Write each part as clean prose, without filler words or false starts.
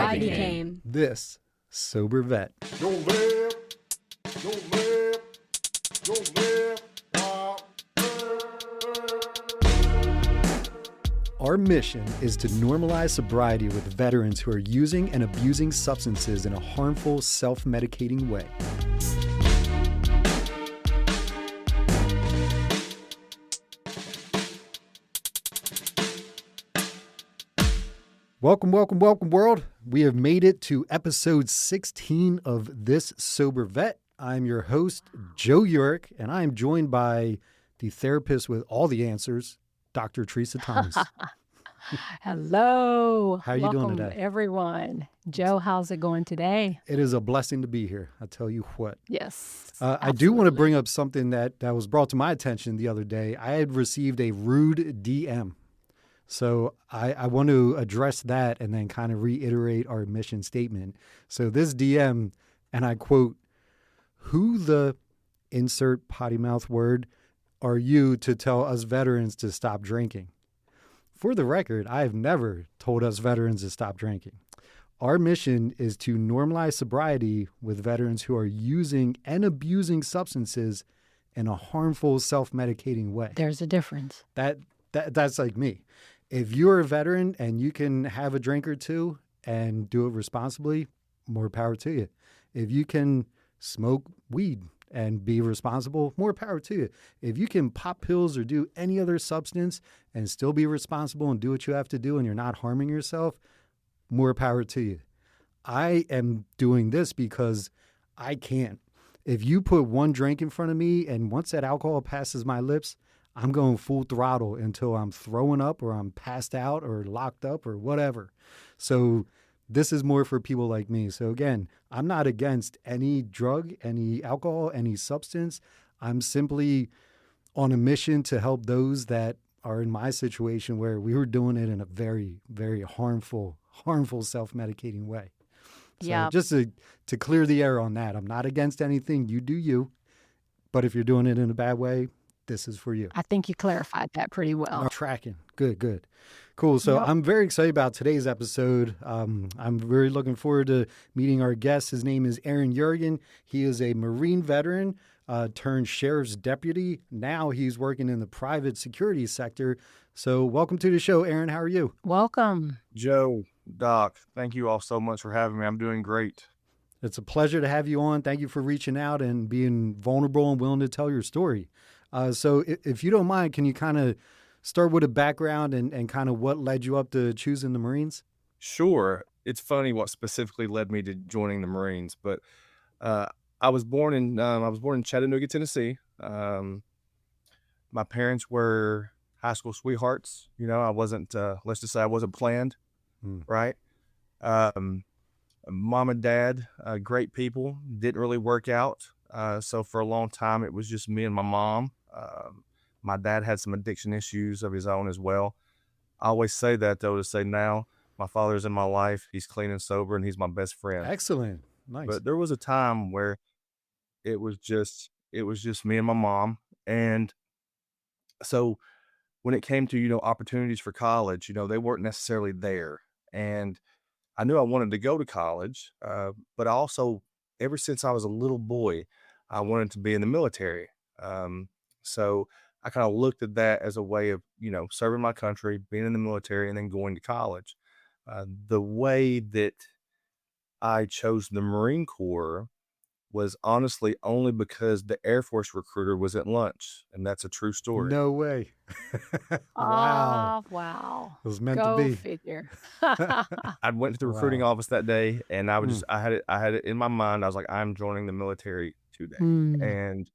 I became this sober vet. Don't live, don't live, don't live. Our mission is to normalize sobriety with veterans who are using and abusing substances in a harmful, self-medicating way. Welcome, welcome, welcome, world. We have made it to episode 16 of This Sober Vet. I'm your host, Joe Urick, and I am joined by the therapist with all the answers, Dr. Teresa Thomas. Hello. How are you doing today? Everyone. Joe, how's it going today? It is a blessing to be here. I tell you what. Yes. I do want to bring up something that was brought to my attention the other day. I had received a rude DM. So I want to address that and then kind of reiterate our mission statement. So this DM, and I quote, "Who the insert potty mouth word are you to tell us veterans to stop drinking?" For the record, I have never told us veterans to stop drinking. Our mission is to normalize sobriety with veterans who are using and abusing substances in a harmful, self-medicating way. There's a difference. That's like me. If you're a veteran and you can have a drink or two and do it responsibly, more power to you. If you can smoke weed and be responsible, more power to you. If you can pop pills or do any other substance and still be responsible and do what you have to do and you're not harming yourself, more power to you. I am doing this because I can't. If you put one drink in front of me and once that alcohol passes my lips, I'm going full throttle until I'm throwing up or I'm passed out or locked up or whatever. So this is more for people like me. So again, I'm not against any drug, any alcohol, any substance. I'm simply on a mission to help those that are in my situation where we were doing it in a very, very harmful self-medicating way. So Yeah. just to clear the air on that, I'm not against anything. You do you. But if you're doing it in a bad way, this is for you. I think you clarified that pretty well. Tracking. Good. Cool. So Yep. I'm very excited about today's episode. I'm very looking forward to meeting our guest. His name is Aaron Jurgen. He is a Marine veteran turned sheriff's deputy. Now he's working in the private security sector. So welcome to the show, Aaron. How are you? Welcome. Joe, Doc, thank you all so much for having me. I'm doing great. It's a pleasure to have you on. Thank you for reaching out and being vulnerable and willing to tell your story. So if you don't mind, can you kind of start with a background and kind of what led you up to choosing the Marines? Sure. It's funny what specifically led me to joining the Marines, but I was born in Chattanooga, Tennessee. My parents were high school sweethearts. You know, I wasn't, let's just say I wasn't planned, right? Mom and dad, great people, didn't really work out. So for a long time, it was just me and my mom. My dad had some addiction issues of his own as well. I always say that, though, to say now my father's in my life. He's clean and sober, and he's my best friend. Excellent. Nice. But there was a time where it was just me and my mom. And so when it came to, opportunities for college, they weren't necessarily there. And I knew I wanted to go to college, but I also, ever since I was a little boy, I wanted to be in the military. So I kind of looked at that as a way of, serving my country, being in the military, and then going to college. The way that I chose the Marine Corps was honestly only because the Air Force recruiter was at lunch, and that's a true story. No way. Wow. Wow. It was meant Go to be. figure. I went to the recruiting Wow. office that day, and I had it in my mind. I was like, I'm joining the military today. Mm. And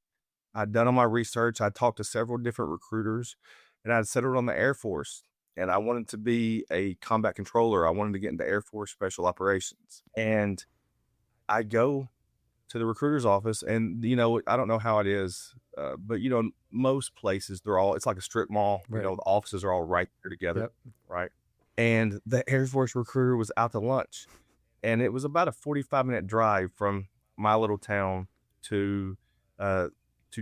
I'd done all my research. I talked to several different recruiters, and I'd settled on the Air Force. And I wanted to be a combat controller. I wanted to get into Air Force Special Operations. And I go to the recruiter's office, and I don't know how it is, but most places it's like a strip mall. Right. The offices are all right there together, Yep. right? And the Air Force recruiter was out to lunch, and it was about a 45-minute drive from my little town to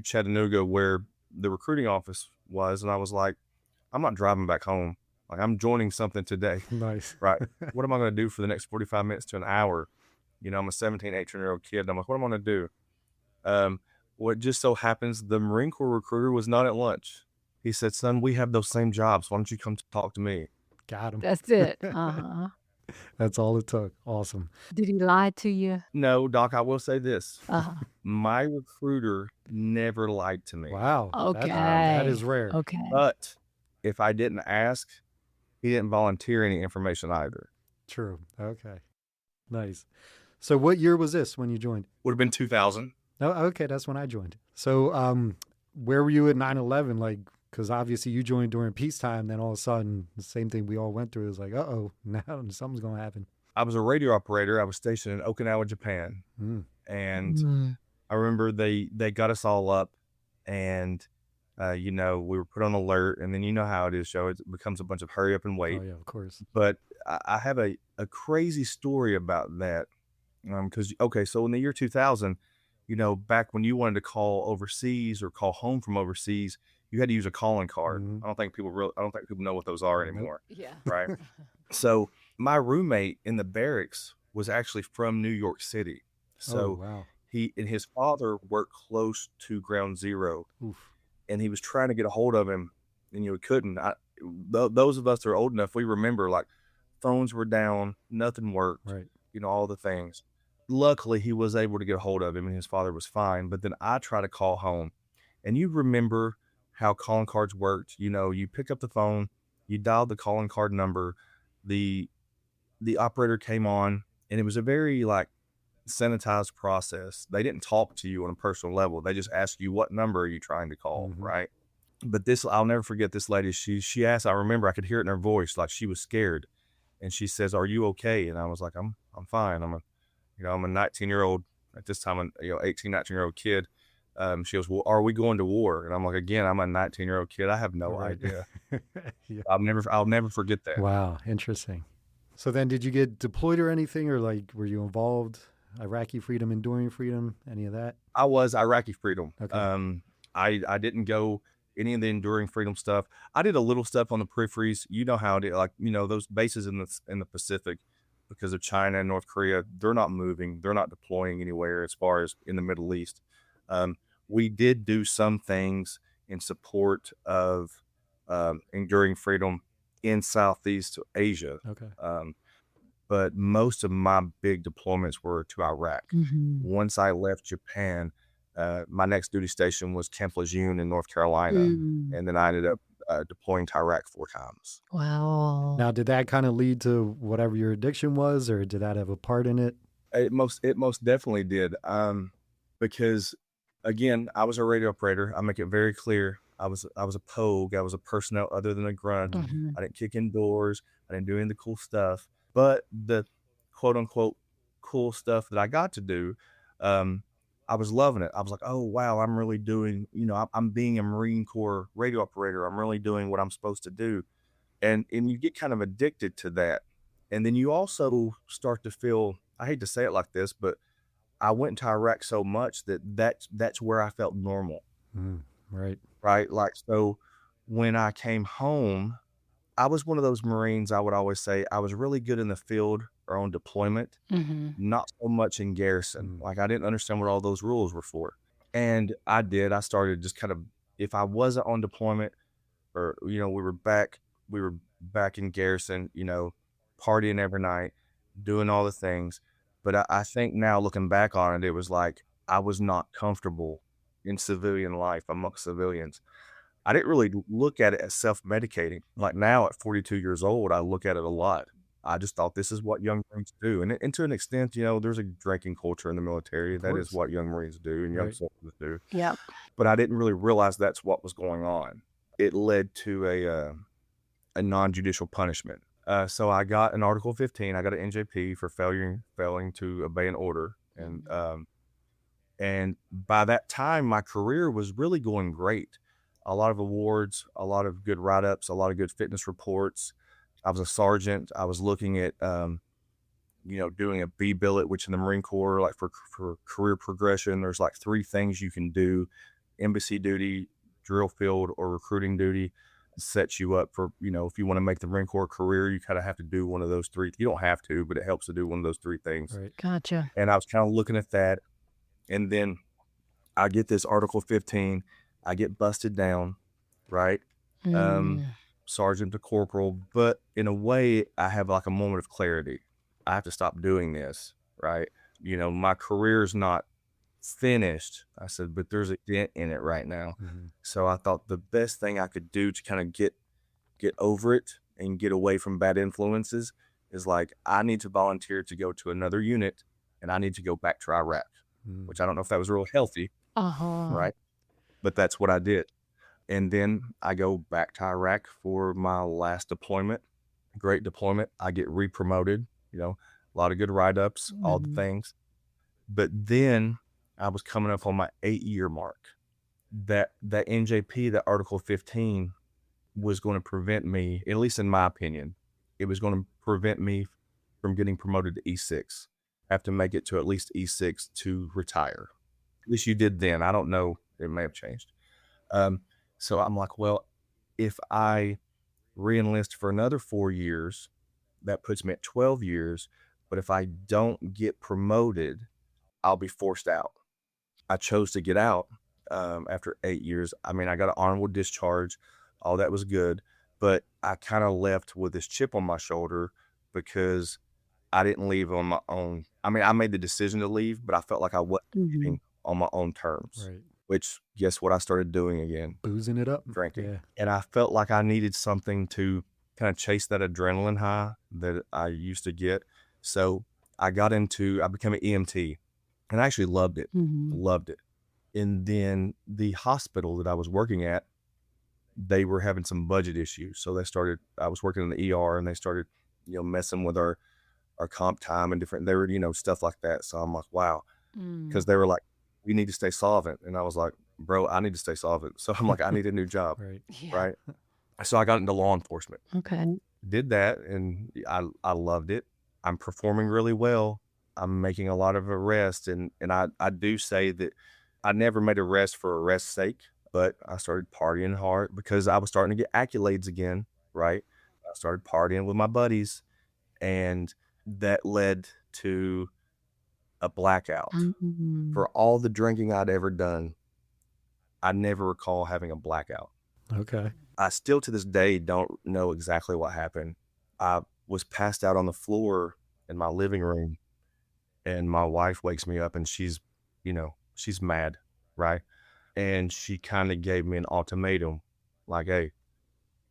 Chattanooga, where the recruiting office was. And I was like, I'm not driving back home. Like, I'm joining something today, Nice. right? What am I going to do for the next 45 minutes to an hour? You know, I'm a 17, 18-year-old kid. And I'm like, what am I going to do? What just so happens, the Marine Corps recruiter was not at lunch. He said, son, we have those same jobs. Why don't you come talk to me? Got him. That's it. Uh-huh. That's all it took. Awesome. Did he lie to you? No, Doc, I will say this. Uh-huh. My recruiter never lied to me. Wow. Okay. That is rare. Okay. But if I didn't ask, he didn't volunteer any information either. True. Okay. Nice. So what year was this when you joined? Would have been 2000. Oh, okay. That's when I joined. So where were you at 9/11? Like, because obviously you joined during peacetime, then all of a sudden the same thing we all went through is like, uh-oh, now something's going to happen. I was a radio operator. I was stationed in Okinawa, Japan. And I remember they got us all up, and you know, we were put on alert, and then you know how it is, Joe. It becomes a bunch of hurry up and wait. Oh, yeah, of course. But I have a crazy story about that. Because, okay, so in the year 2000, you know, back when you wanted to call overseas or call home from overseas, you had to use a calling card. Mhm. I don't think people know what those are Nope. anymore. Yeah. Right. So my roommate in the barracks was actually from New York City. So Oh, wow. he and his father worked close to Ground Zero, Oof. and he was trying to get a hold of him, and you couldn't. Those of us that are old enough, we remember, like, phones were down, nothing worked, Right. you know, all the things. Luckily, he was able to get a hold of him, and his father was fine. But then I tried to call home, and you remember how calling cards worked. You know, you pick up the phone, you dialed the calling card number, the operator came on, and it was a very, like, sanitized process. They didn't talk to you on a personal level. They just asked you, what number are you trying to call, Mhm. right? But this, I'll never forget this lady. She asked, I remember I could hear it in her voice, like she was scared. And she says, are you okay? And I was like, I'm fine. I'm a 19-year-old at this time, 18, 19-year-old kid. She goes, well, are we going to war? And I'm like, again, I'm a 19-year-old kid. I have no Right. idea. Yeah. I'll never forget that. Wow. Interesting. So then did you get deployed or anything, or like were you involved? Iraqi freedom, enduring freedom, any of that? I was Iraqi freedom. Okay. I didn't go any of the enduring freedom stuff. I did a little stuff on the peripheries. You know how it is, like, you know, those bases in the Pacific, because of China and North Korea, they're not moving. They're not deploying anywhere as far as in the Middle East. We did do some things in support of enduring freedom in Southeast Asia. Okay. But most of my big deployments were to Iraq. Mhm. Once I left Japan, my next duty station was Camp Lejeune in North Carolina. Mm. And then I ended up deploying to Iraq 4 times. Wow. Now, did that kind of lead to whatever your addiction was, or did that have a part in it? It most definitely did. Because, again, I was a radio operator. I make it very clear. I was a pogue. I was a personnel other than a grunt. Mhm. I didn't kick in doors. I didn't do any of the cool stuff. But the quote unquote cool stuff that I got to do, I was loving it. I was like, oh, wow, I'm really doing, I'm being a Marine Corps radio operator. I'm really doing what I'm supposed to do. And you get kind of addicted to that. And then you also start to feel, I hate to say it like this, but I went to Iraq so much that's where I felt normal. Right. Right. Like, so when I came home, I was one of those Marines. I would always say I was really good in the field or on deployment, Mhm. not so much in garrison. Like, I didn't understand what all those rules were for. And I started just kind of, if I wasn't on deployment or, we were back in garrison, partying every night, doing all the things. But I think now looking back on it, it was like I was not comfortable in civilian life amongst civilians. I didn't really look at it as self-medicating. Like, now at 42 years old, I look at it a lot. I just thought this is what young Marines do. And to an extent, there's a drinking culture in the military. That is course. what young Marines do and young Right. soldiers do. Yep. But I didn't really realize that's what was going on. It led to a non-judicial punishment. So I got an Article 15. I got an NJP for failing to obey an order. And by that time, my career was really going great. A lot of awards, a lot of good write-ups, a lot of good fitness reports. I was a sergeant. I was looking at, doing a B billet, which in the Marine Corps, like for career progression, there's like 3 things you can do: embassy duty, drill field, or recruiting duty. sets you up for, if you want to make the Marine Corps career, you kind of have to do one of those three. You don't have to, but it helps to do one of those three things. Right. Gotcha. And I was kind of looking at that. And then I get this Article 15. I get busted down, right? Sergeant to corporal. But in a way, I have like a moment of clarity. I have to stop doing this, right? My career's not finished. I said, but there's a dent in it right now. So I thought the best thing I could do to kind of get over it and get away from bad influences is like, I need to volunteer to go to another unit, and I need to go back to Iraq, which I don't know if that was real healthy, right? But that's what I did. And then I go back to Iraq for my last deployment. Great deployment. I get re-promoted, a lot of good write-ups, all the things. But then I was coming up on my 8-year mark. That NJP, that Article 15, was going to prevent me, at least in my opinion, it was going to prevent me from getting promoted to E6. I have to make it to at least E6 to retire. At least you did then. I don't know. It may have changed. So I'm like, well, if I re-enlist for another 4 years, that puts me at 12 years. But if I don't get promoted, I'll be forced out. I chose to get out after 8 years. I mean, I got an honorable discharge. All that was good. But I kind of left with this chip on my shoulder because I didn't leave on my own. I mean, I made the decision to leave, but I felt like I wasn't leaving on my own terms. Right. Which, guess what I started doing again? Boozing it up. Drinking. Yeah. And I felt like I needed something to kind of chase that adrenaline high that I used to get. So I became an EMT, and I actually loved it. Loved it. And then the hospital that I was working at, they were having some budget issues. So I was working in the ER, and they started, messing with our comp time and different, they were, stuff like that. So I'm like, wow. Because they were like, we need to stay solvent. And I was like, bro, I need to stay solvent. So I'm like, I need a new job. Right. So I got into law enforcement. Okay. Did that, and I loved it. I'm performing really well. I'm making a lot of arrests. And I do say that I never made arrests for arrest's sake, but I started partying hard because I was starting to get accolades again. Right. I started partying with my buddies, and that led to a blackout. For all the drinking I'd ever done, I never recall having a blackout. Okay. I still to this day don't know exactly what happened. I was passed out on the floor in my living room, and my wife wakes me up, and she's mad, right? And she kind of gave me an ultimatum, like, hey,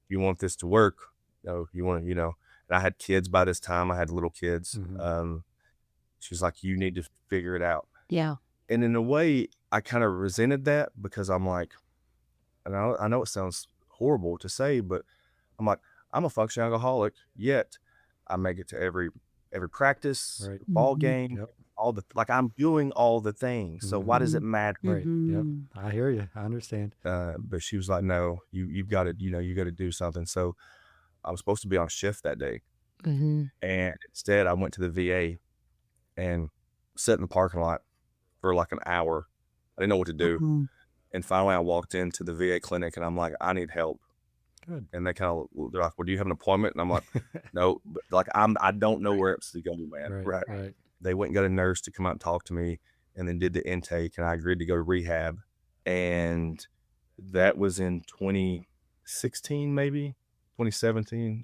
you want this to work? You want, and I had kids by this time. I had little kids. She's like, you need to figure it out. Yeah. And in a way, I kind of resented that because I'm like, and I know it sounds horrible to say, but I'm like, I'm a functioning alcoholic, yet I make it to every practice, ball game, I'm doing all the things. So why does it matter? Right. Yep. I hear you. I understand. But she was like, no, you've got to, you got to do something. So I was supposed to be on shift that day. And instead I went to the VA and sat in the parking lot for like an hour. I didn't know what to do. And finally I walked into the VA clinic, and I'm like, I need help. Good. And they're like, well, do you have an appointment? And I'm like, no, but like, I don't know where else to go, man. Right. They went and got a nurse to come out and talk to me, and then did the intake, and I agreed to go to rehab. And that was in 2016, maybe 2017.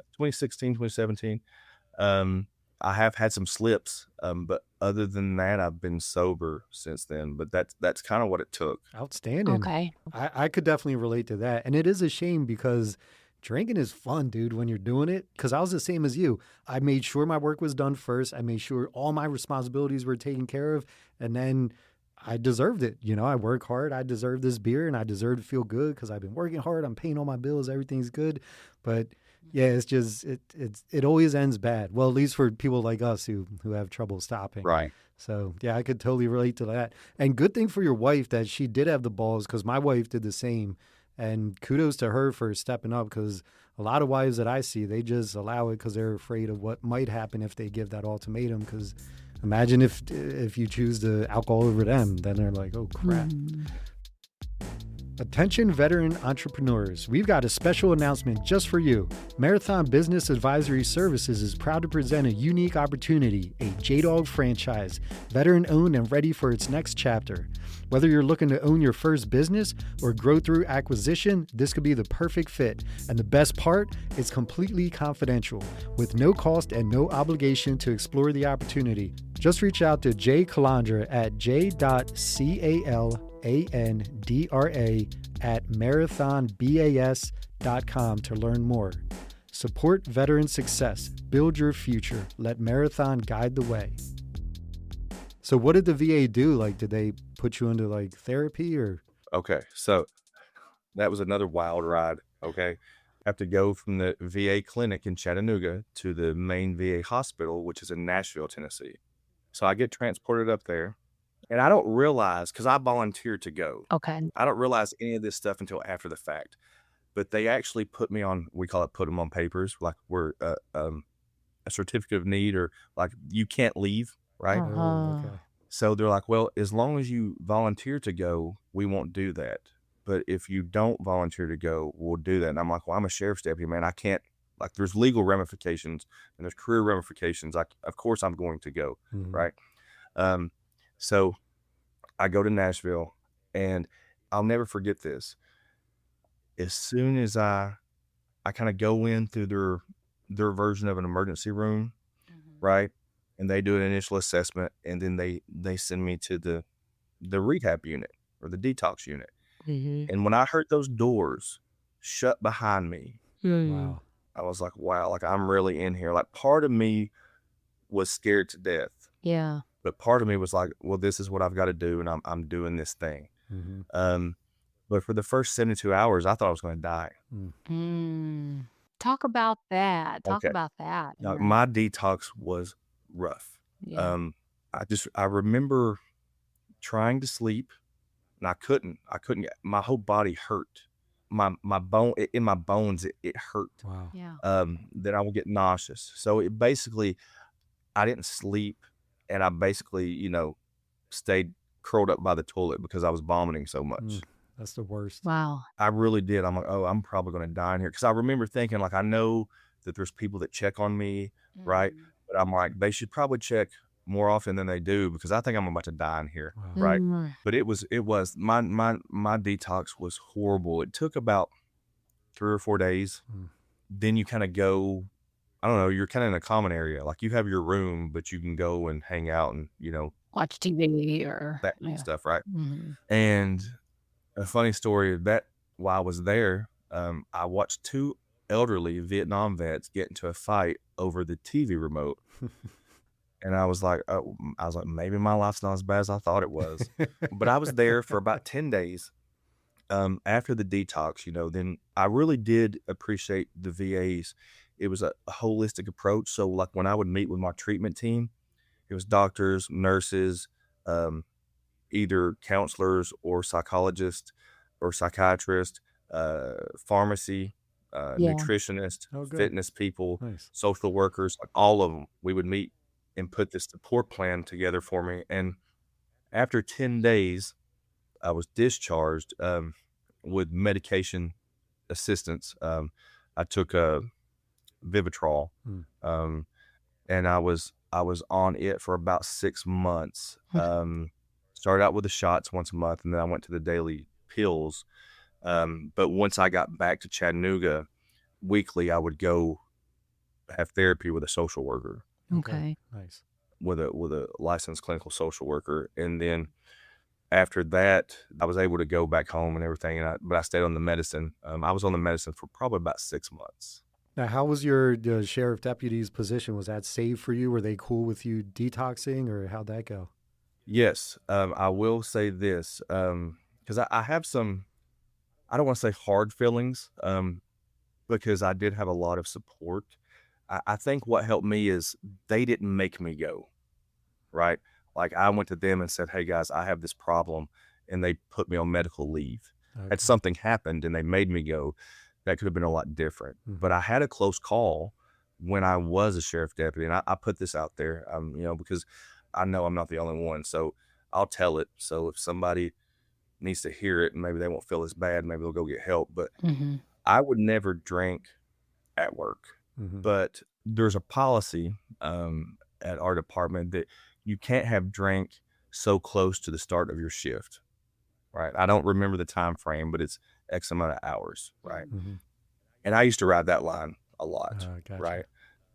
I have had some slips, but other than that, I've been sober since then. But that's kind of what it took. Outstanding. Okay. I could definitely relate to that. And it is a shame because drinking is fun, dude, when you're doing it. Because I was the same as you. I made sure my work was done first. I made sure all my responsibilities were taken care of. And then I deserved it. I work hard. I deserve this beer, and I deserve to feel good because I've been working hard. I'm paying all my bills. Everything's good. But yeah, it's just it always ends bad. Well, at least for people like us who have trouble stopping. Right. So yeah, I could totally relate to that. And good thing for your wife that she did have the balls, because my wife did the same. And kudos to her for stepping up, because a lot of wives that I see, they just allow it because they're afraid of what might happen if they give that ultimatum. Because imagine if you choose to alcohol over them, then they're like, oh crap. Attention veteran entrepreneurs, we've got a special announcement just for you. Marathon Business Advisory Services is proud to present a unique opportunity, a J-Dog franchise, veteran-owned and ready for its next chapter. Whether you're looking to own your first business or grow through acquisition, this could be the perfect fit. And the best part, it's completely confidential, with no cost and no obligation to explore the opportunity. Just reach out to Jay Calandra at j.calandra@marathonbas.com to learn more. Support veteran success. Build your future. Let Marathon guide the way. So what did the VA do? Like, did they put you into like therapy or? Okay, so that was another wild ride. Okay, I have to go from the VA clinic in Chattanooga to the main VA hospital, which is in Nashville, Tennessee. So I get transported up there, and I don't realize, because I volunteered to go. Okay. I don't realize any of this stuff until after the fact. But they actually put me on, we call it put them on papers, like we're a certificate of need, or like you can't leave, right? Oh, okay. So they're like, well, as long as you volunteer to go, we won't do that. But if you don't volunteer to go, we'll do that. And I'm like, well, I'm a sheriff's deputy, man. I can't, like, there's legal ramifications and there's career ramifications. Like, of course I'm going to go, right? So I go to Nashville, and I'll never forget this. As soon as I kind of go in through their version of an emergency room, right? And they do an initial assessment, and then they send me to the rehab unit or the detox unit. And when I heard those doors shut behind me, Wow. I was like, wow, like I'm really in here. Like part of me was scared to death, Yeah. but part of me was like, well, this is what I've got to do, and I'm doing this thing. But for the first 72 hours, I thought I was going to die. Talk about that. Talk Okay. about that. Now, Right. my detox was rough. Yeah. I remember trying to sleep, and I couldn't get, my whole body hurt. My bone, in my bones, it hurt. Wow. Yeah. Then I would get nauseous. So it basically, I didn't sleep, and I basically, stayed curled up by the toilet because I was vomiting so much. That's the worst. Wow. I really did. I'm like, oh, I'm probably going to die in here. Because I remember thinking, like, I know that there's people that check on me, right? But I'm like, they should probably check more often than they do, because I think I'm about to die in here, Wow. right? But it was my detox was horrible. It took about 3 or 4 days. Then you kind of go, I don't know, you're kind of in a common area. Like you have your room, but you can go and hang out and, Watch TV or that kind of stuff, right? Mhm. And a funny story that while I was there, I watched 2 elderly Vietnam vets get into a fight over the TV remote. And I was like, maybe my life's not as bad as I thought it was. But I was there for about 10 days. After the detox, then I really did appreciate the VAs. It was a holistic approach. So like when I would meet with my treatment team, it was doctors, nurses, either counselors or psychologists or psychiatrists, pharmacy, nutritionist, Oh, good. fitness people, Nice. social workers, like all of them. We would meet and put this support plan together for me. And after 10 days, I was discharged with medication assistance. I took a Vivitrol, and I was on it for about 6 months. Started out with the shots once a month, and then I went to the daily pills. But once I got back to Chattanooga, weekly I would go have therapy with a social worker, Okay. Nice. with a licensed clinical social worker, and then after that, I was able to go back home and everything. But I stayed on the medicine. I was on the medicine for probably about 6 months. Now, how was the sheriff deputy's position? Was that safe for you? Were they cool with you detoxing, or how'd that go? Yes, I will say this, because I have some, I don't want to say hard feelings, because I did have a lot of support. I think what helped me is they didn't make me go, right? Like I went to them and said, hey guys, I have this problem, and they put me on medical leave. Okay. Had something happened and they made me go, that could have been a lot different. But I had a close call when I was a sheriff deputy, and I put this out there, because I know I'm not the only one, so I'll tell it. So if somebody needs to hear it and maybe they won't feel as bad. Maybe they'll go get help. But Mhm. I would never drink at work. Mhm. But there's a policy at our department that you can't have drink so close to the start of your shift, right? I don't remember the time frame, but it's X amount of hours, right? Mhm. And I used to ride that line a lot, Gotcha. right?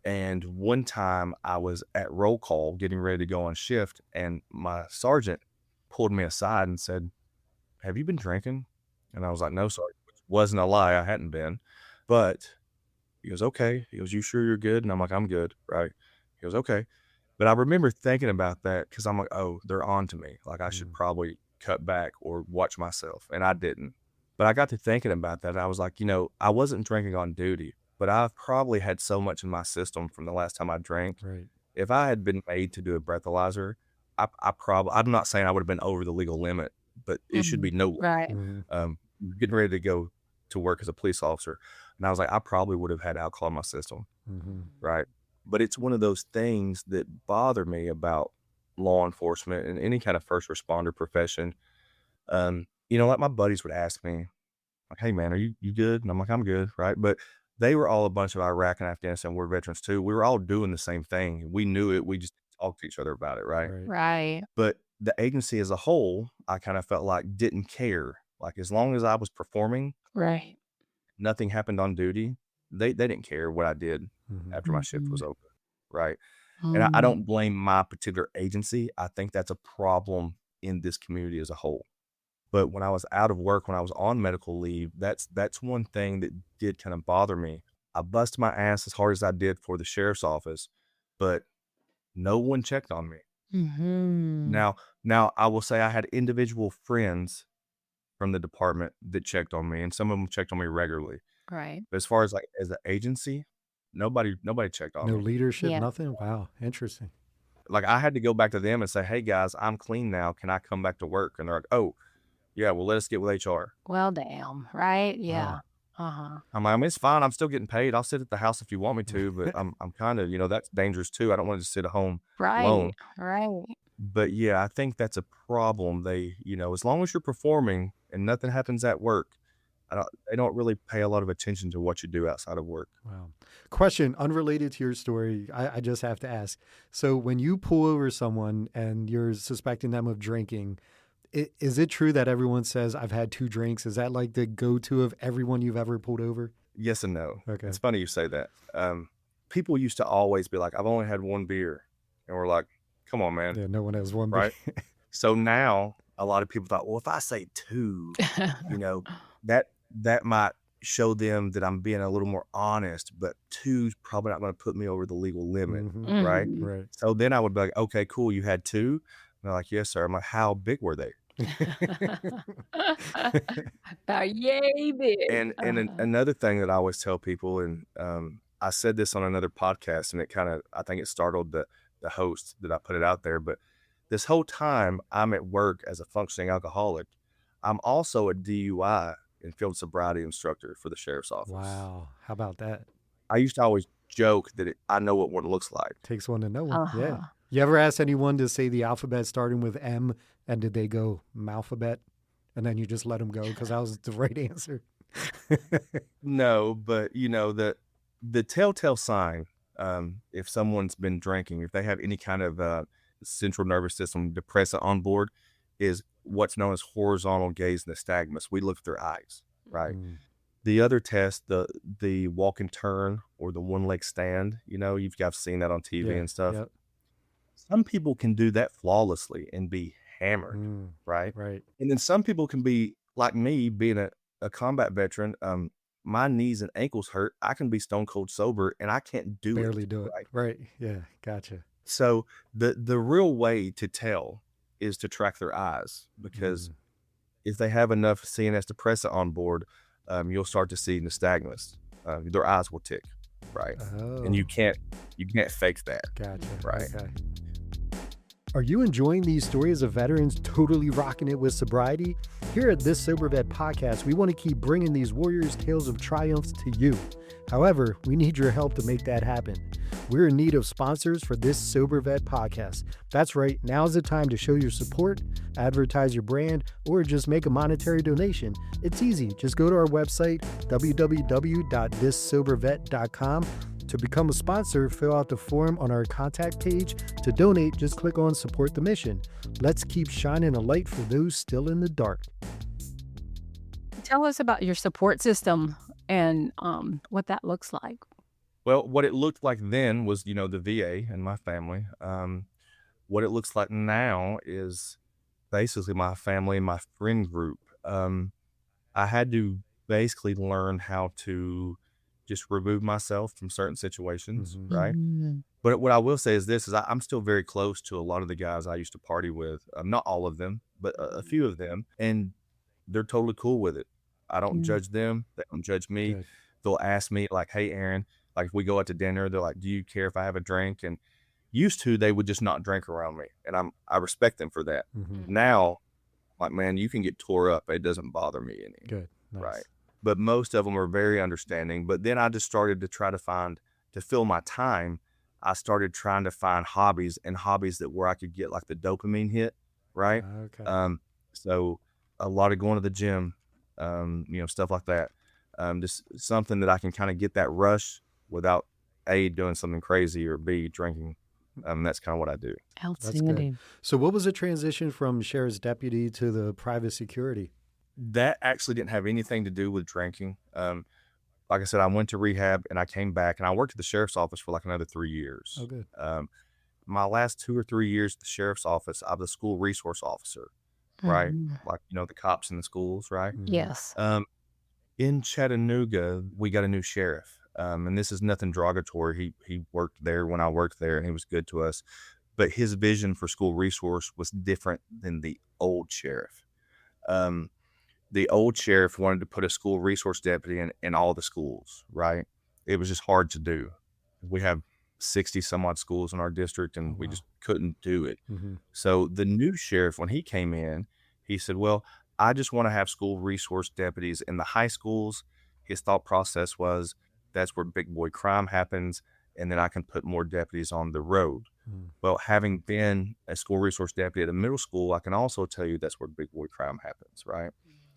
And one time I was at roll call getting ready to go on shift, and my sergeant pulled me aside and said, "Have you been drinking?" And I was like, "No, sergeant," which wasn't a lie. I hadn't been. But he goes, "Okay." He goes, "You sure you're good?" And I'm like, "I'm good." Right. He goes, "Okay." But I remember thinking about that because I'm like, oh, they're on to me. Like I should probably cut back or watch myself. And I didn't. But I got to thinking about that. I was like, I wasn't drinking on duty, but I've probably had so much in my system from the last time I drank. Right. If I had been made to do a breathalyzer, I'm not saying I would have been over the legal limit, but it should be Mhm. no limit. Right. Mhm. Getting ready to go to work as a police officer. And I was like, I probably would have had alcohol in my system. Mhm. Right. But it's one of those things that bother me about law enforcement and any kind of first responder profession. Like my buddies would ask me, like, "Hey man, are you good?" And I'm like, "I'm good." Right. But they were all a bunch of Iraq and Afghanistan war veterans too. We were all doing the same thing. We knew it. We just talked to each other about it. Right. Right. Right. But the agency as a whole, I kind of felt like didn't care. Like as long as I was performing, Right. nothing happened on duty. They didn't care what I did Mhm. after my shift was Mhm. over. Right. And I Mm. don't blame my particular agency. I think that's a problem in this community as a whole. But when I was out of work, when I was on medical leave, that's one thing that did kind of bother me. I busted my ass as hard as I did for the sheriff's office, but no one checked on me. Mhm. Now I will say I had individual friends from the department that checked on me, and some of them checked on me regularly. Right. But as far as like as an agency, nobody checked on No me. leadership, Yeah. nothing. Wow, interesting. Like I had to go back to them and say, "Hey guys, I'm clean now. Can I come back to work?" And they're like, "Oh, yeah, well, let us get with HR." Well, damn. Right? Wow. Yeah. Uh-huh. I'm like, "It's fine. I'm still getting paid. I'll sit at the house if you want me to, but I'm kind of, that's dangerous too. I don't want to just sit at home Right. alone." Right. But yeah, I think that's a problem. They, as long as you're performing and nothing happens at work, they don't really pay a lot of attention to what you do outside of work. Wow. Question unrelated to your story. I just have to ask. So when you pull over someone and you're suspecting them of drinking, is it true that everyone says I've had 2 drinks? Is that like the go-to of everyone you've ever pulled over? Yes and no. Okay. It's funny you say that. People used to always be like, "I've only had 1 beer." And we're like, "Come on, man." Yeah, no one has one Right? beer. So now a lot of people thought, well, if I say 2, that might show them that I'm being a little more honest, but 2's probably not going to put me over the legal limit. Mhm. Right? Mhm. Right. So then I would be like, "Okay, cool. You had 2?" And they're like, "Yes, sir." I'm like, "How big were they?" About yay big. And Uh-huh. another thing that I always tell people, and I said this on another podcast, and I think it startled the host that I put it out there. But this whole time I'm at work as a functioning alcoholic, I'm also a DUI and field sobriety instructor for the sheriff's office. Wow. How about that? I used to always joke that I know what one looks like. Takes one to know one. Yeah. Uh-huh. You ever ask anyone to say the alphabet starting with M and did they go malphabet? And then you just let them go because that was the right answer. No, but the telltale sign, if someone's been drinking, if they have any kind of central nervous system depressant on board, is what's known as horizontal gaze nystagmus. We look at their eyes, right? Mm. The other test, the walk and turn or the one leg stand, I've seen that on TV Yeah. and stuff. Yep. Some people can do that flawlessly and be hammered, Mm. right? Right. And then some people can be like me, being a combat veteran. My knees and ankles hurt. I can be stone cold sober and I can't do Barely it. do it. Right. Right. Yeah. Gotcha. So the real way to tell is to track their eyes, because if they have enough CNS depressant on board, you'll start to see nystagmus. Their eyes will tick, right? Oh. And you can't fake that. Gotcha. Right. Okay. Are you enjoying these stories of veterans totally rocking it with sobriety? Here at This Sober Vet podcast, we want to keep bringing these warriors' tales of triumphs to you. However, we need your help to make that happen. We're in need of sponsors for this Sober Vet podcast. That's right, now's the time to show your support, advertise your brand, or just make a monetary donation. It's easy. Just go to our website, www.thissobervet.com. To become a sponsor, fill out the form on our contact page. To donate, just click on Support the Mission. Let's keep shining a light for those still in the dark. Tell us about your support system and what that looks like. Well, what it looked like then was, the VA and my family. What it looks like now is basically my family and my friend group. I had to basically learn how to just remove myself from certain situations, right? But what I will say is this, is I'm still very close to a lot of the guys I used to party with. Not all of them, but a few of them. And they're totally cool with it. I don't judge them. They don't judge me. Good. They'll ask me like, hey, Aaron, like if we go out to dinner, they're like, do you care if I have a drink? And used to, they would just not drink around me. And I respect them for that. Now, like, man, you can get tore up. It doesn't bother me any. Good. Nice. Right. But most of them are very understanding. But then I just started to try to fill my time. I started trying to find hobbies that where I could get like the dopamine hit. Right. Okay. So a lot of going to the gym, stuff like that. Just something that I can kind of get that rush without A, doing something crazy, or B, drinking. That's kind of what I do. Outstanding. So what was the transition from sheriff's deputy to the private security? That actually didn't have anything to do with drinking. Like I said, I went to rehab and I came back and I worked at the sheriff's office for like another 3 years. Oh, good. My last 2 or 3 years at the sheriff's office, I was a school resource officer, right? Like, the cops in the schools, right? Yes. In Chattanooga, we got a new sheriff. And this is nothing derogatory. He worked there when I worked there and he was good to us. But his vision for school resource was different than the old sheriff. The old sheriff wanted to put a school resource deputy in all the schools, right? It was just hard to do. We have 60 some odd schools in our district and we just couldn't do it. So the new sheriff, when he came in, he said, well, I just want to have school resource deputies in the high schools. His thought process was, that's where big boy crime happens, and then I can put more deputies on the road. Well, having been a school resource deputy at a middle school, I can also tell you that's where big boy crime happens, right?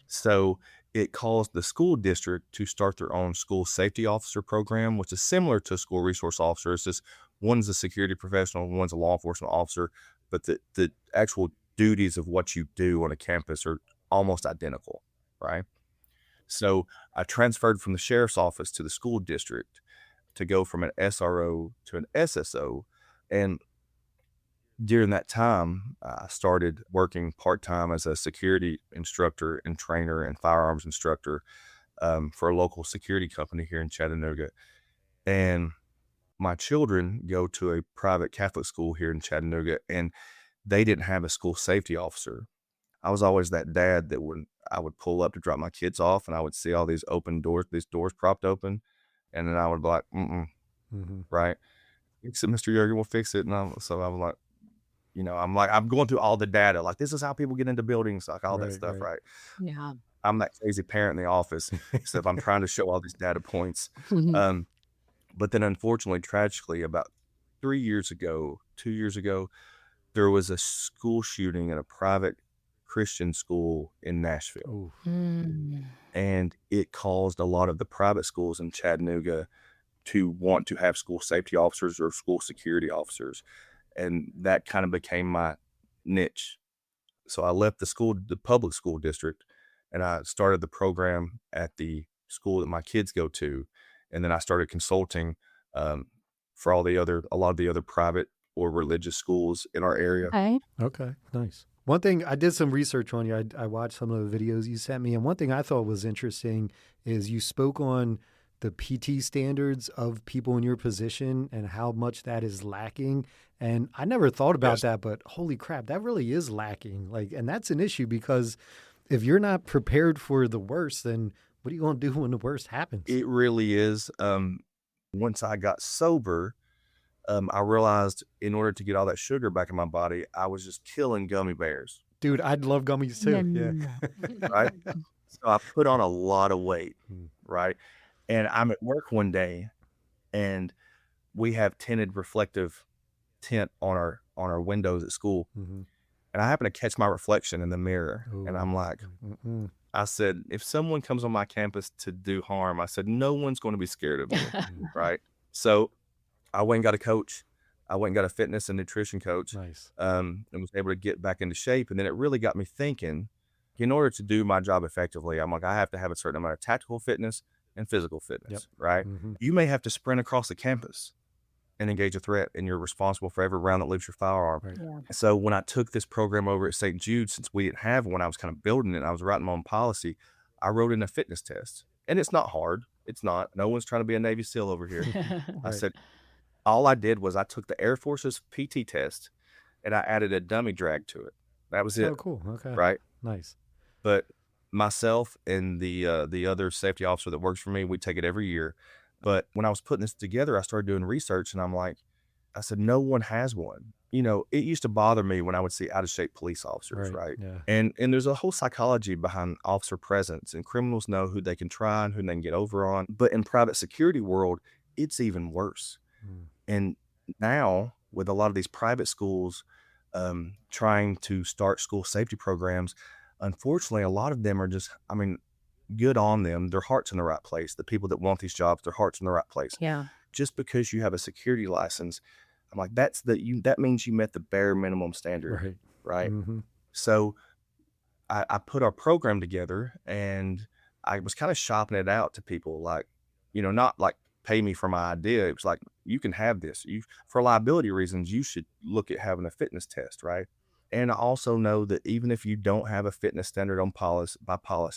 So it caused the school district to start their own school safety officer program, which is similar to a school resource officer. It's just one's a security professional, one's a law enforcement officer, but the actual duties of what you do on a campus are almost identical, right? So I transferred from the sheriff's office to the school district to go from an SRO to an SSO. And during that time, I started working part-time as a security instructor and trainer and firearms instructor for a local security company here in Chattanooga. And my children go to a private Catholic school here in Chattanooga, and they didn't have a school safety officer. I was always that dad that when I would pull up to drop my kids off and I would see all these open doors, these doors propped open, and then I would be like, right? Fix it, Mr. Yerger, we'll fix it. And so I was like, I'm going through all the data. Like, this is how people get into buildings, like all that stuff, right? Yeah. I'm that crazy parent in the office. So if I'm trying to show all these data points. But then unfortunately, tragically, about 2 years ago, there was a school shooting at a private Christian school in Nashville. And it caused a lot of the private schools in Chattanooga to want to have school safety officers or school security officers. And that kind of became my niche. So I left the public school district, and I started the program at the school that my kids go to. And then I started consulting for a lot of the other private or religious schools in our area. Okay, nice. One thing, I did some research on you. I watched some of the videos you sent me, and one thing I thought was interesting is you spoke on the PT standards of people in your position and how much that is lacking. And I never thought about that, but holy crap, that really is lacking. And that's an issue, because if you're not prepared for the worst, then what are you going to do when the worst happens? It really is. Once I got sober, I realized in order to get all that sugar back in my body, I was just killing gummy bears. Dude, I'd love gummies too. Yeah. Right. So I put on a lot of weight. Right. And I'm at work one day, and we have tinted reflective tint on our windows at school. Mm-hmm. And I happened to catch my reflection in the mirror. Ooh. And I'm like, Mm-mm. I said, if someone comes on my campus to do harm, I said, no one's going to be scared of me. Right. So I went and got a coach. I went and got a fitness and nutrition coach. Nice. And was able to get back into shape. And then it really got me thinking, in order to do my job effectively, I'm like, I have to have a certain amount of tactical fitness and physical fitness, right? Mm-hmm. You may have to sprint across the campus and engage a threat, and you're responsible for every round that leaves your firearm. Right. Yeah. So when I took this program over at St. Jude, since we didn't have one, I was kind of building it, and I was writing my own policy, I wrote in a fitness test. And it's not hard. It's not. No one's trying to be a Navy SEAL over here. I Right. said, all I did was I took the Air Force's PT test, and I added a dummy drag to it. That was it. Oh, cool. Okay. Right? Nice. But myself and the other safety officer that works for me, we take it every year. But when I was putting this together, I started doing research, and I'm like, I said, no one has one. You know, it used to bother me when I would see out of shape police officers, right? Yeah. And there's a whole psychology behind officer presence, and criminals know who they can try and who they can get over on. But in private security world, it's even worse. Mm. And now with a lot of these private schools trying to start school safety programs, unfortunately, a lot of them are just, I mean, good on them. Their heart's in the right place. The people that want these jobs, their heart's in the right place. Yeah. Just because you have a security license, I'm like, that means you met the bare minimum standard, right? Mm-hmm. So I put our program together, and I was kind of shopping it out to people, like, you know, not like pay me for my idea. It was like, you can have this. For liability reasons, you should look at having a fitness test, right? And I also know that even if you don't have a fitness standard on policy,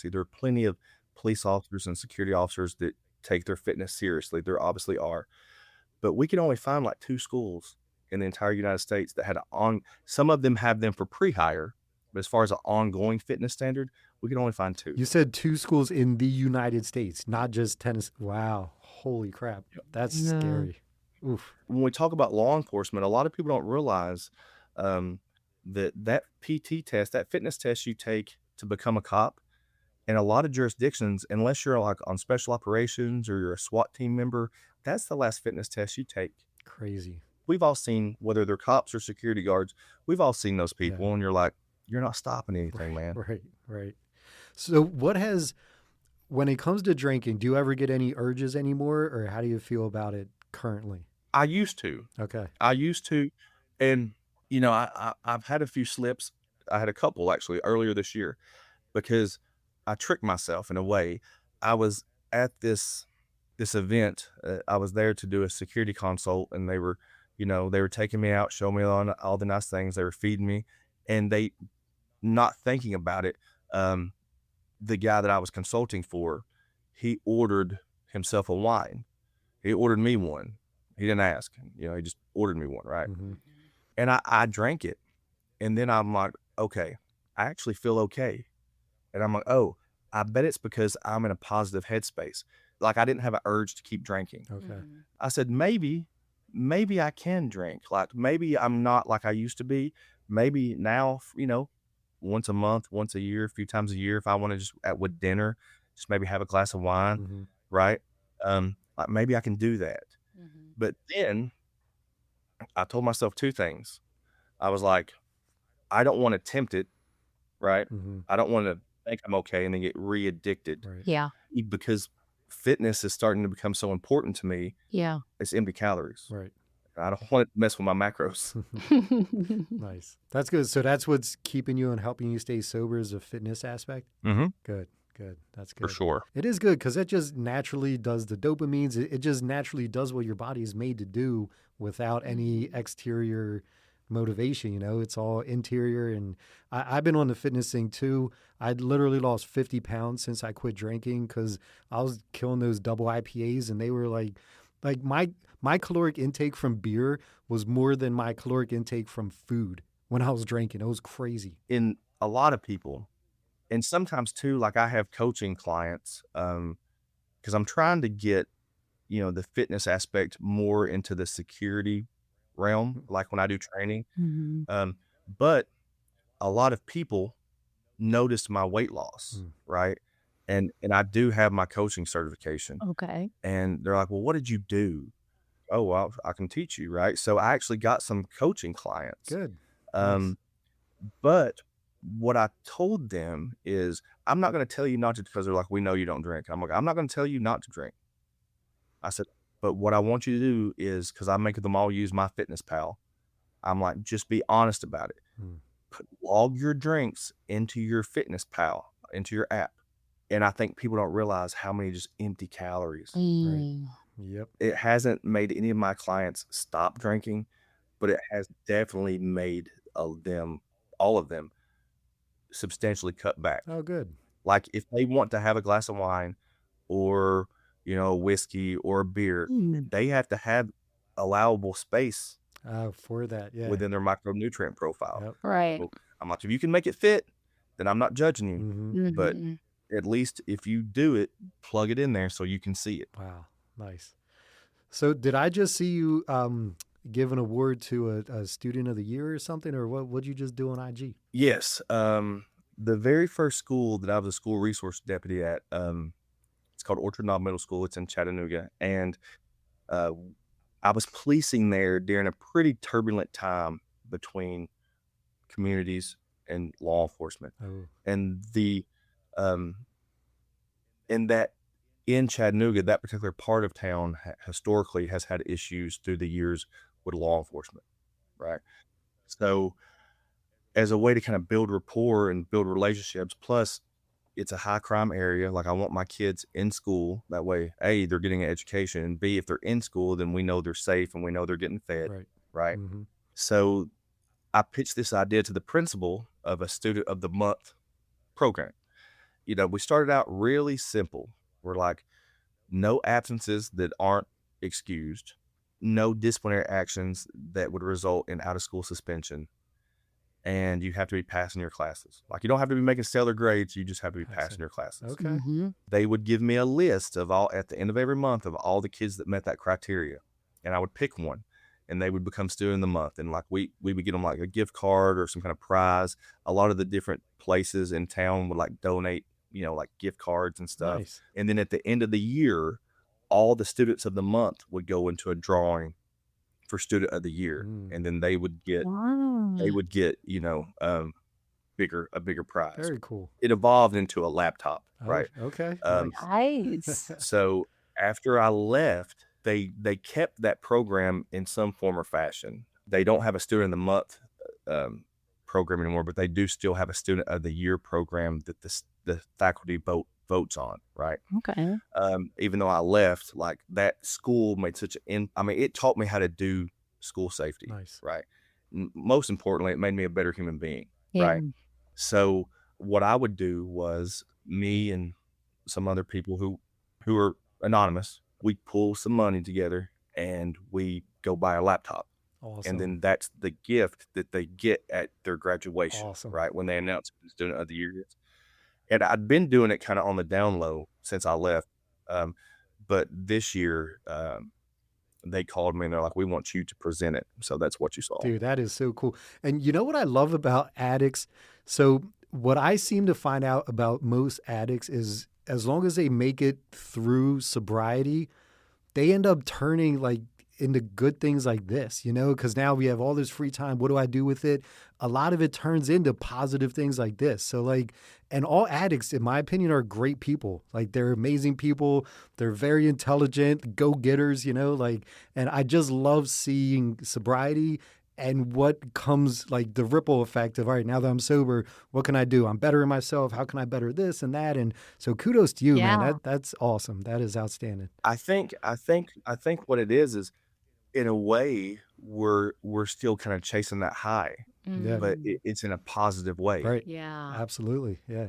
there are plenty of police officers and security officers that take their fitness seriously. There obviously are. But we can only find like 2 schools in the entire United States that had some of them have them for pre-hire, but as far as an ongoing fitness standard, we can only find 2. You said 2 schools in the United States, not just Tennessee. Wow. Holy crap. That's Yeah. scary. Oof. When we talk about law enforcement, a lot of people don't realize that PT test, that fitness test you take to become a cop, in a lot of jurisdictions, unless you're like on special operations or you're a SWAT team member, that's the last fitness test you take. Crazy. We've all seen, whether they're cops or security guards, we've all seen those people, and you're like, you're not stopping anything, man. Right. So when it comes to drinking, do you ever get any urges anymore, or how do you feel about it currently? I used to. Okay. And, you know, I've had a few slips. I had a couple actually earlier this year because I tricked myself in a way. I was at this event. I was there to do a security consult, and they were taking me out, showing me all the nice things. They were feeding me, and they, not thinking about it, the guy that I was consulting for, he ordered himself a wine. He ordered me one. He didn't ask, he just ordered me one, right? Mm-hmm. And I drank it, and then I'm like, okay, I actually feel okay. And I'm like, oh, I bet it's because I'm in a positive headspace. Like, I didn't have an urge to keep drinking. Okay. I said, maybe I can drink. Like, maybe I'm not like I used to be. Maybe now, once a month, once a year, a few times a year, if I want to just with dinner, just maybe have a glass of wine, Mm-hmm. right? Like maybe I can do that. Mm-hmm. But then I told myself 2 things. I was like, I don't want to tempt it, right? Mm-hmm. I don't want to think I'm okay and then get re-addicted, Right. Yeah. because fitness is starting to become so important to me. Yeah. It's empty calories. Right. I don't want to mess with my macros. Nice. That's good. So that's what's keeping you and helping you stay sober, is a fitness aspect? Mm-hmm. Good. That's good. For sure. It is good because it just naturally does the dopamines. It just naturally does what your body is made to do without any exterior motivation. It's all interior. And I've been on the fitness thing too. I'd literally lost 50 pounds since I quit drinking because I was killing those double IPAs, and they were like my caloric intake from beer was more than my caloric intake from food when I was drinking. It was crazy. In a lot of people, and sometimes too, like I have coaching clients, because I'm trying to get, the fitness aspect more into the security realm, like when I do training. Mm-hmm. But a lot of people noticed my weight loss, right? And I do have my coaching certification. Okay. And they're like, well, what did you do? oh, well, I can teach you, right? So I actually got some coaching clients. Good. Nice. Um, but what I told them is, I'm not going to tell you not to, because they're like, we know you don't drink. I'm like, I'm not going to tell you not to drink. I said, but what I want you to do is, because I make them all use my Fitness Pal. I'm like, just be honest about it. Log your drinks into your Fitness Pal, into your app. And I think people don't realize how many just empty calories. Mm. Yep. It hasn't made any of my clients stop drinking, but it has definitely made all of them, substantially cut back. Oh, good. Like if they want to have a glass of wine or, whiskey or beer, they have to have allowable space For that, yeah. within their micronutrient profile. Yep. Right. So I'm like, if you can make it fit, then I'm not judging you. Mm-hmm. But Mhm. at least if you do it, plug it in there so you can see it. Wow, nice. So did I just see you give an award to a student of the year or something, or what'd you just do on IG? Yes. The very first school that I was a school resource deputy at, it's called Orchard Knob Middle School. It's in Chattanooga. And I was policing there during a pretty turbulent time between communities and law enforcement. Oh, And in Chattanooga, that particular part of town historically has had issues through the years with law enforcement, right? So as a way to kind of build rapport and build relationships, plus it's a high crime area. Like I want my kids in school. That way, A, they're getting an education, and B, if they're in school, then we know they're safe and we know they're getting fed, right? Mm-hmm. So I pitched this idea to the principal of a student of the month program. We started out really simple. We're like, no absences that aren't excused, no disciplinary actions that would result in out of school suspension. And you have to be passing your classes. Like you don't have to be making stellar grades. You just have to be passing your classes. Okay. Mhm. They would give me a list of all, at the end of every month, of all the kids that met that criteria. And I would pick one and they would become student of the month. And like we would get them like a gift card or some kind of prize. A lot of the different places in town would like donate, like gift cards and stuff. Nice. And then at the end of the year, all the students of the month would go into a drawing for student of the year. And then they would get, Wow. a bigger prize. Very cool. It evolved into a laptop, Oh, right? Okay. Nice. So after I left, they kept that program in some form or fashion. They don't have a student of the month program anymore, but they do still have a student of the year program that the faculty votes on, right? Okay. Even though I left, like that school made it taught me how to do school safety, Nice. right? Most importantly, it made me a better human being, Yeah. right? So what I would do was, me and some other people who are anonymous, we pull some money together and we go buy a laptop. Awesome. And then that's the gift that they get at their graduation, Awesome. right? When they announce who the student of the year is. And I'd been doing it kind of on the down low since I left. But this year, they called me and they're like, we want you to present it. So that's what you saw. Dude, that is so cool. And you know what I love about addicts? So what I seem to find out about most addicts is as long as they make it through sobriety, they end up turning like into good things like this, because now we have all this free time. What do I do with it? A lot of it turns into positive things like this. So and all addicts, in my opinion, are great people. Like they're amazing people. They're very intelligent, go-getters, and I just love seeing sobriety and what comes, like the ripple effect of, all right, now that I'm sober, what can I do? I'm bettering myself. How can I better this and that? And so kudos to you, man. That's awesome. That is outstanding. I think what it is in a way we're still kind of chasing that high, Yeah. but it's in a positive way. Right. Yeah. Absolutely. Yeah.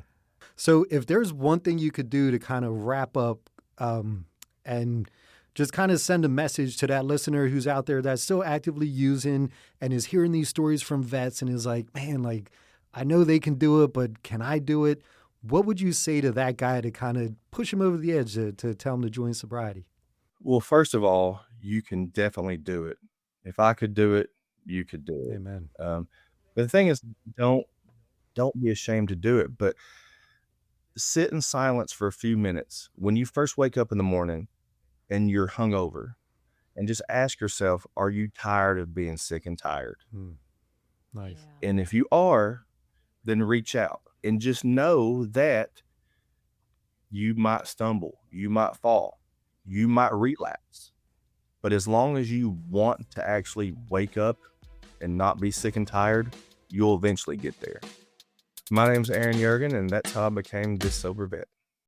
So if there's one thing you could do to kind of wrap up and just kind of send a message to that listener who's out there that's still actively using and is hearing these stories from vets and is like, man, like, I know they can do it, but can I do it? What would you say to that guy to kind of push him over the edge to tell him to join sobriety? Well, first of all, you can definitely do it. If I could do it, you could do it. Amen. But the thing is, don't be ashamed to do it, but sit in silence for a few minutes. When you first wake up in the morning and you're hungover, and just ask yourself, are you tired of being sick and tired? Nice. Yeah. And if you are, then reach out and just know that you might stumble, you might fall, you might relapse. But as long as you want to actually wake up and not be sick and tired, you'll eventually get there. My name's Aaron Jurgen, and that's how I became this sober vet.